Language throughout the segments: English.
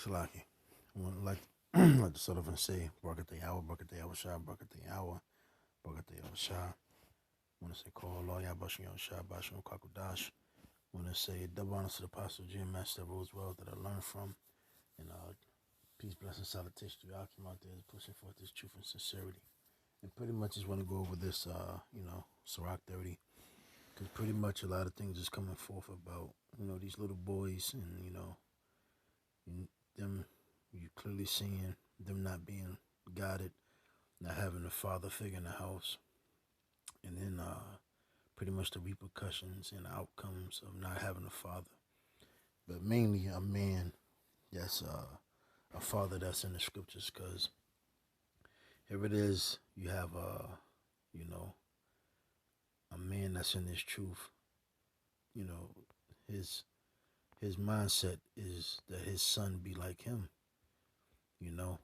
Salaki. Like like the Sullivan say, Brakate Hour, Brakate Hour Shah, Brakate Hour, Brakate Hour Shah. Want to say call Lawyer Bashing Shah, Bashing Kakudash. Want to say double honors to the Apostle Jim Master Roosevelt that I learned from. And peace, blessing, salutation to y'all came out there pushing forth this truth and sincerity. And pretty much just want to go over this, Ciroc 30. Because pretty much a lot of things is coming forth about, these little boys and, them, you clearly seeing them not being guided, not having a father figure in the house, and then pretty much the repercussions and outcomes of not having a father. But mainly a man that's a father that's in the scriptures, because here it is, you have a man that's in his truth. You know, his his mindset is that his son be like him, you know,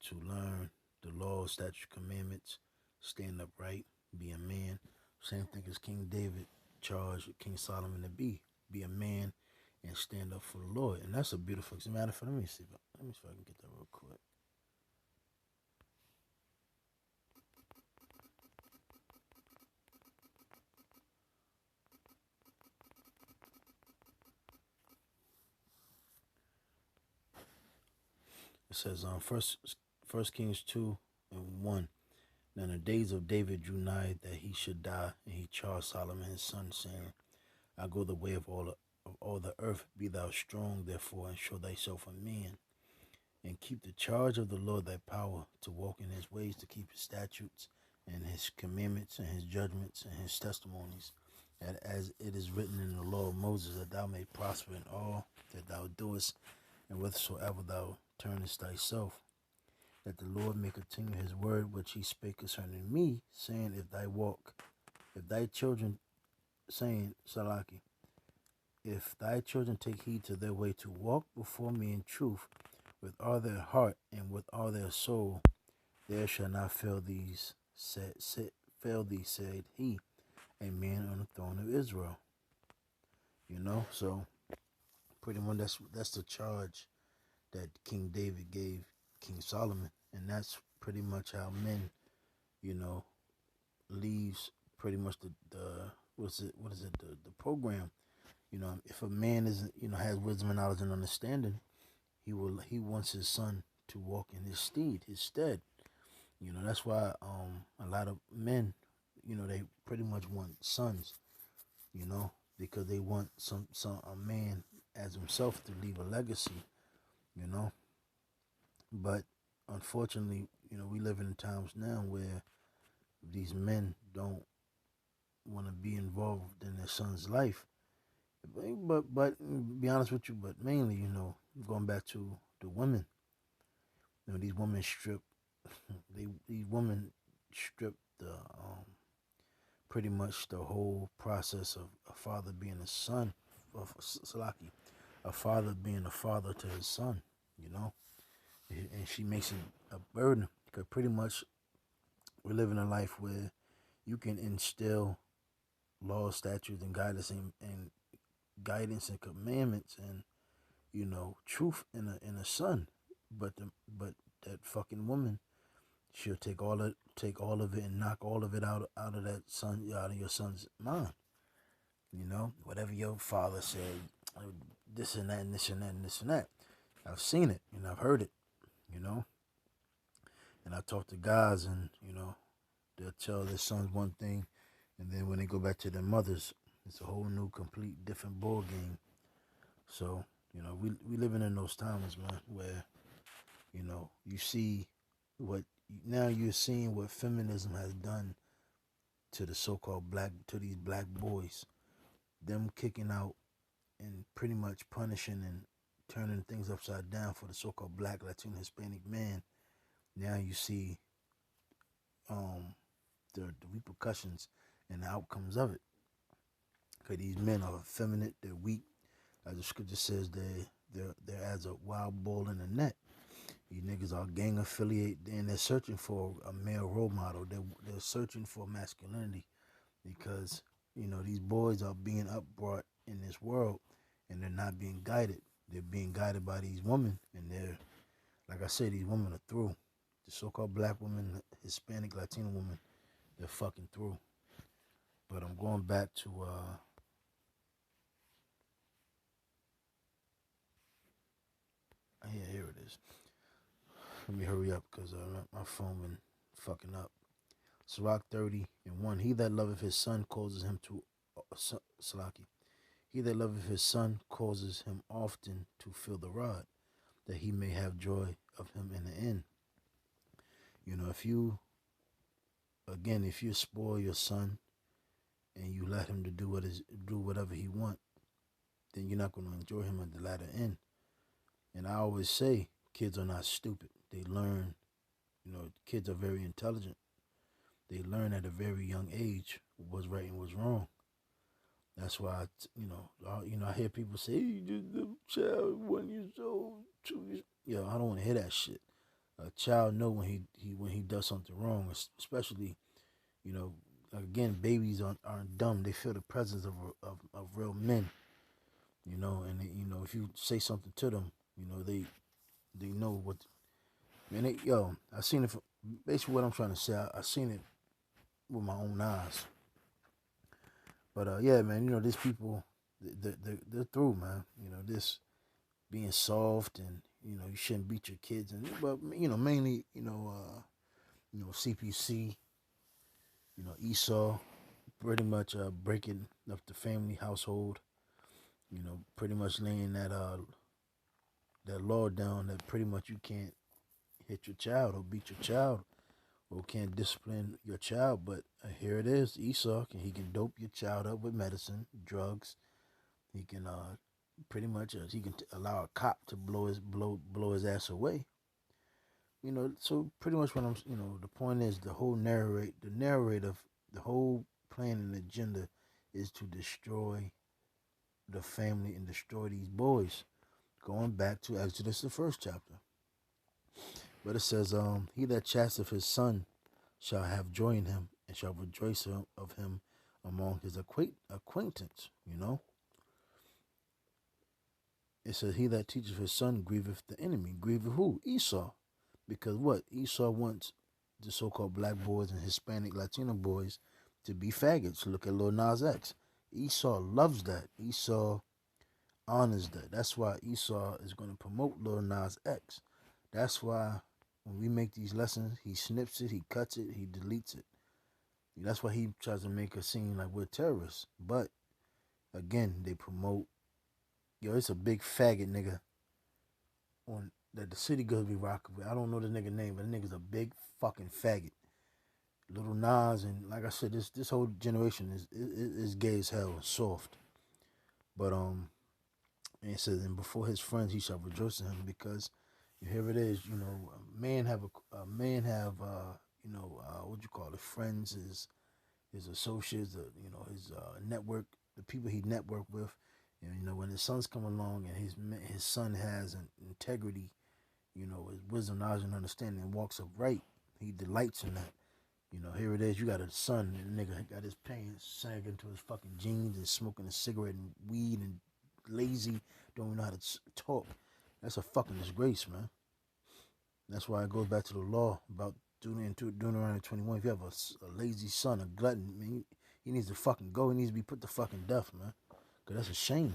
to learn the laws, statutes, commandments, stand upright, be a man. Same thing as King David charged King Solomon to be a man and stand up for the Lord. And that's a beautiful, as a matter of fact, let me see if I can get that real quick. It says First Kings 2:1. Now the days of David drew nigh that he should die, and he charged Solomon his son, saying, I go the way of all the earth. Be thou strong, therefore, and show thyself a man, and keep the charge of the Lord thy power, to walk in his ways, to keep his statutes, and his commandments, and his judgments, and his testimonies, that as it is written in the law of Moses, that thou may prosper in all that thou doest, and whithersoever thou turnest thyself, that the Lord may continue his word which he spake concerning me, saying, if thy children, saying, Salaki, if thy children take heed to their way to walk before me in truth with all their heart and with all their soul, there shall not fail thee, said he, a man on the throne of Israel. So pretty much that's the charge that King David gave King Solomon, and that's pretty much how men, you know, leaves pretty much the the program. If a man isn't, has wisdom and knowledge and understanding, he wants his son to walk in his stead. That's why a lot of men, they pretty much want sons, because they want some a man as himself to leave a legacy, you know. But unfortunately, we live in times now where these men don't want to be involved in their son's life. But be honest with you, but mainly, going back to the women, these women strip, these women strip the pretty much the whole process of a father being a son, of Salaki, a father being a father to his son, and she makes it a burden, because pretty much we're living a life where you can instill laws, statutes, and guidance and commandments and truth in a son, but that fucking woman, she'll take all of it and knock all of it out of that son, out of your son's mind. Whatever your father said, this and that and this and that and this and that. I've seen it and I've heard it, you know. And I talk to guys, and they'll tell their sons one thing, and then when they go back to their mothers, it's a whole new, complete, different ball game. So we living in those times, man, where you see what now you're seeing what feminism has done to the so-called to these black boys, them kicking out and pretty much punishing and turning things upside down for the so-called black, Latino, Hispanic man. Now you see the repercussions and the outcomes of it. Because these men are effeminate, they're weak. As the scripture says, they're as a wild bull in a net. These niggas are gang affiliated, and they're searching for a male role model. They're searching for masculinity, because these boys are being upbrought in this world, and they're not being guided. they're being guided by these women, and they're, like I said, these women are through. The so-called black women, Hispanic, Latino women, they're fucking through. But I'm going back to yeah, here it is. Let me hurry up because my phone been fucking up. Sirach 30:1. He that loveth his son causes him to Salaki. He that loveth his son causes him often to feel the rod, that he may have joy of him in the end. You know, if you spoil your son and you let him to do whatever he want, then you're not going to enjoy him at the latter end. And I always say, kids are not stupid. They learn. You know, kids are very intelligent. They learn at a very young age what's right and what's wrong. That's why, I hear people say, hey, the child 1 year old, 2 years. Yo, I don't want to hear that shit. A child know when he does something wrong, especially, you know, again, babies aren't dumb. They feel the presence of real men, you know, and if you say something to them, they know what. Man, I seen it. Basically, what I'm trying to say, I seen it with my own eyes. But yeah, man, these people, they're through, man. This being soft, and you shouldn't beat your kids, but mainly, CPC, Esau, pretty much breaking up the family household, pretty much laying that law down that pretty much you can't hit your child or beat your child or can't discipline your child. But here it is, Esau, he can dope your child up with medicine, drugs. He can pretty much he can allow a cop to blow his ass away. So pretty much what the point is, the narrative, the whole plan and agenda is to destroy the family and destroy these boys. Going back to Exodus, the first chapter. But it says, he that chasteth his son shall have joy in him, and shall rejoice of him among his acquaintance, It says, he that teacheth his son grieveth the enemy. Grieveth who? Esau. Because what? Esau wants the so-called black boys and Hispanic Latino boys to be faggots. Look at Lil Nas X. Esau loves that. Esau honors that. That's why Esau is going to promote Lil Nas X. That's why when we make these lessons, he snips it, he cuts it, he deletes it. That's why he tries to make us seem like we're terrorists. But again, they promote, it's a big faggot nigga on that the city girls be rocking with. I don't know the nigga name, but the nigga's a big fucking faggot. Little Nas, and like I said, this whole generation is gay as hell and soft. But and it says, and before his friends he shall rejoice in him, because here it is, a man have what you call it, friends, his associates, his network, the people he networked with. And when his sons come along and his son has an integrity, his wisdom, knowledge, and understanding, and walks upright, he delights in that. Here it is, you got a son, and the nigga got his pants sagging into his fucking jeans and smoking a cigarette and weed and lazy, don't even know how to talk. That's a fucking disgrace, man. That's why it goes back to the law about Deuteronomy 21. If you have a lazy son, a glutton, man, he needs to fucking go. He needs to be put to fucking death, man. Because that's a shame.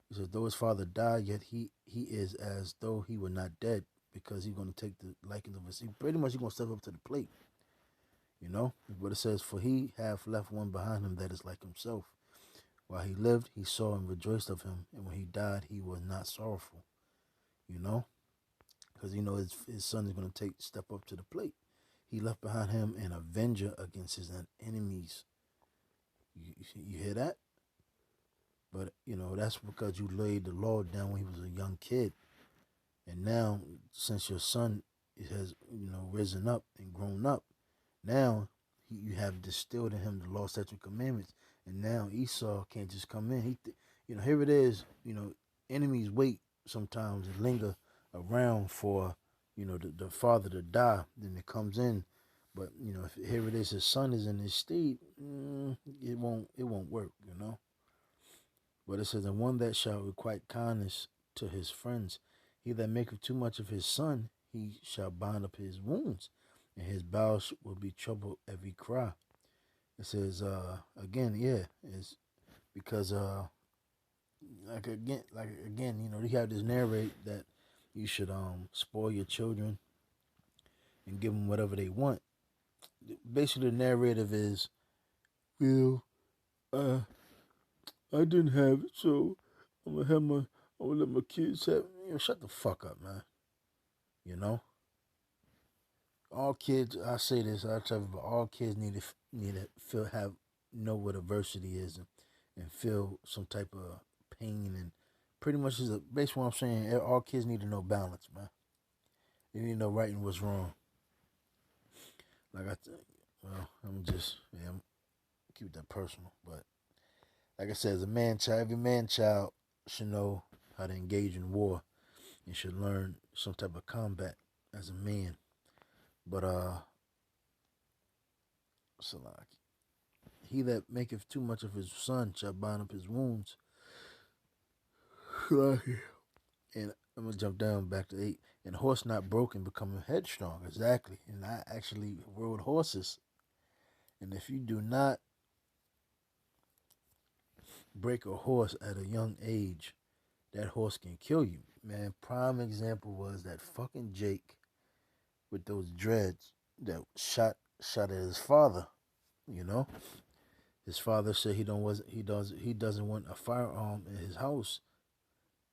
He says, though his father died, yet he is as though he were not dead, because he's going to take the likeness of his. Pretty much he's going to step up to the plate. But it says, for he hath left one behind him that is like himself. While he lived, he saw and rejoiced of him. And when he died, he was not sorrowful. Because his son is going to step up to the plate. He left behind him an avenger against his enemies. You hear that? But, that's because you laid the law down when he was a young kid. And now, since your son has, risen up and grown up, now you have distilled in him the law, statutes, and commandments. And now Esau can't just come in. Here it is, enemies wait sometimes and linger around for, the father to die. Then it comes in. But, if here it is, his son is in his state, it won't work, But it says, and one that shall requite kindness to his friends. He that maketh too much of his son, he shall bind up his wounds, and his bowels will be troubled every cry. It says, again, yeah, it's because, you have this narrate that you should spoil your children and give them whatever they want. Basically, the narrative is, well, uh, I didn't have it, so I'm gonna let my kids have it. Shut the fuck up, man. You know, all kids. I say this, I tell you, but all kids need to know what adversity is and feel some type of pain and pretty much is basically what I'm saying. All kids need to know balance, man. They need to know right and what's wrong. I'm just I'm keep that personal, but like I said, as a man child, every man child should know how to engage in war and should learn some type of combat as a man. But Salaki, he that maketh too much of his son shall bind up his wounds. And I'm gonna jump down back to 8. And horse not broken becoming headstrong. Exactly. And I actually rode horses. And if you do not break a horse at a young age, that horse can kill you. Man, prime example was that fucking Jake with those dreads that shot at his father. You know, his father said he doesn't want a firearm in his house,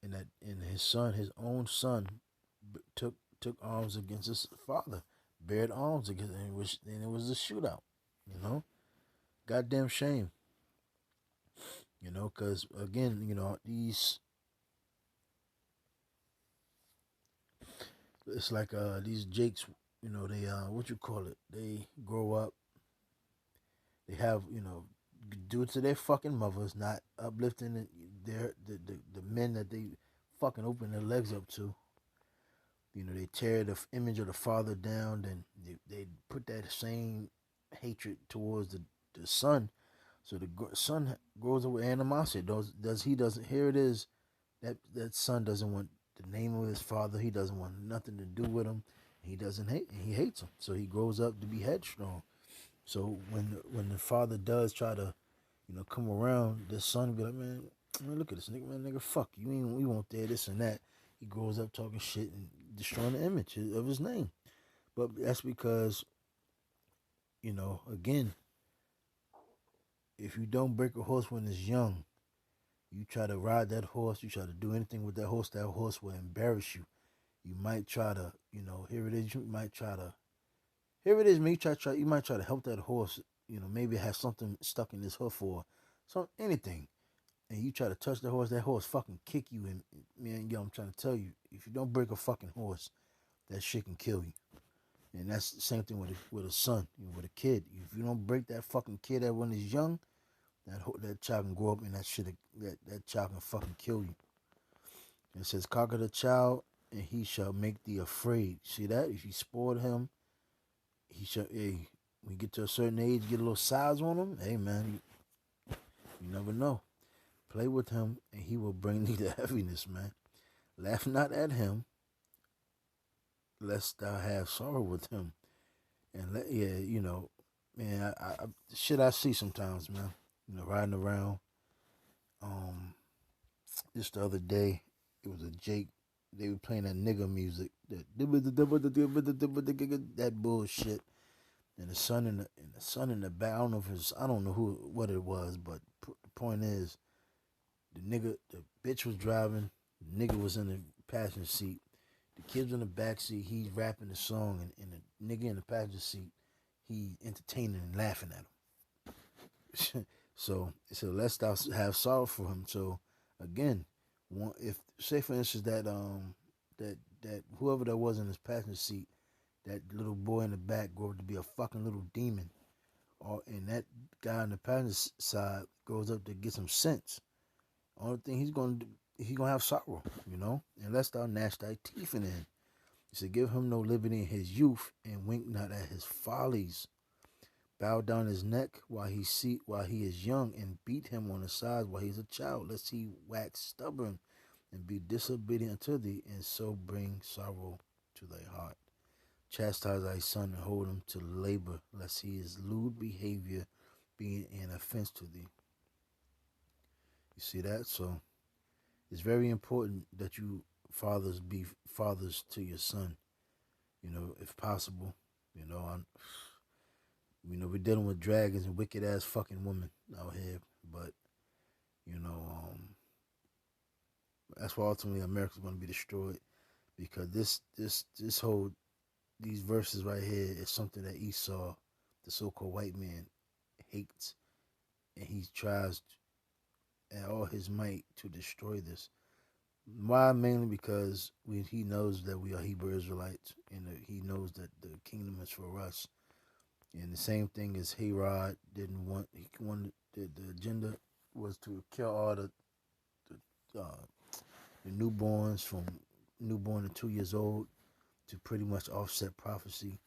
and his own son, took arms against his father, bared arms against him, and it was a shootout. You know, goddamn shame. You know, because again, it's like these Jakes. They what you call it? They grow up. They have due to their fucking mothers not uplifting the men that they fucking open their legs up to. They tear the image of the father down, then they put that same hatred towards the son. So the son grows up with animosity. Doesn't here it is that son doesn't want the name of his father. He doesn't want nothing to do with him. He hates him. So he grows up to be headstrong. So when the father does try to come around, the son be like, man, look at this nigga, fuck you, we won't dare this and that. He grows up talking shit and destroying the image of his name. But that's because, again, if you don't break a horse when it's young, you try to ride that horse, you try to do anything with that horse will embarrass you. You might try to, here it is, man, you might try to help that horse, maybe it has something stuck in his hoof or anything. And you try to touch the horse, that horse fucking kick you. And man, I'm trying to tell you, if you don't break a fucking horse, that shit can kill you. And that's the same thing with a son, with a kid. If you don't break that fucking kid that when he's young, that child can grow up and that child can fucking kill you. And it says, conquer the child, and he shall make thee afraid. See that? If you spoil him, he shall. Hey, when you get to a certain age, get a little size on him. Hey man, you never know. Play with him, and he will bring thee the heaviness, man. Laugh not at him, lest thou have sorrow with him. And man, shit I see sometimes, man. Riding around. Just the other day, it was a Jake. They were playing that nigga music, that bullshit. And the son in the back. I don't know what it was, but the point is, the bitch was driving, the nigga was in the passenger seat, the kids in the back seat. He's rapping the song, and the nigga in the passenger seat, he entertaining and laughing at him. so let's have sorrow for him. So again, if say for instance that whoever that was in his passenger seat, that little boy in the back grew up to be a fucking little demon, and that guy on the passenger side grows up to get some sense. Only thing he's gonna have sorrow, unless thou gnash thy teeth in him. He said, give him no liberty in his youth, and wink not at his follies. Bow down his neck while he is young, and beat him on the sides while he's a child, lest he wax stubborn and be disobedient unto thee, and so bring sorrow to thy heart. Chastise thy son and hold him to labor, lest his lewd behavior be an offense to thee. You see that? So it's very important that you fathers be fathers to your son. If possible. You know, I'm, we're dealing with dragons and wicked ass fucking women out here, but you know, that's why ultimately America's going to be destroyed, because this whole these verses right here is something that Esau, the so-called white man, hates, and he tries at all his might to destroy this. Why? Mainly because he knows that we are Hebrew Israelites, and he knows that the kingdom is for us. And the same thing as Herod didn't want. He wanted the agenda was to kill all the newborns from newborn to 2 years old, to pretty much offset prophecy.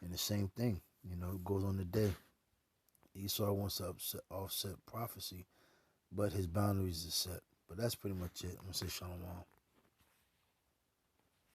And the same thing, it goes on today. Esau wants to offset prophecy, but his boundaries are set. But that's pretty much it. I'm gonna say shalom.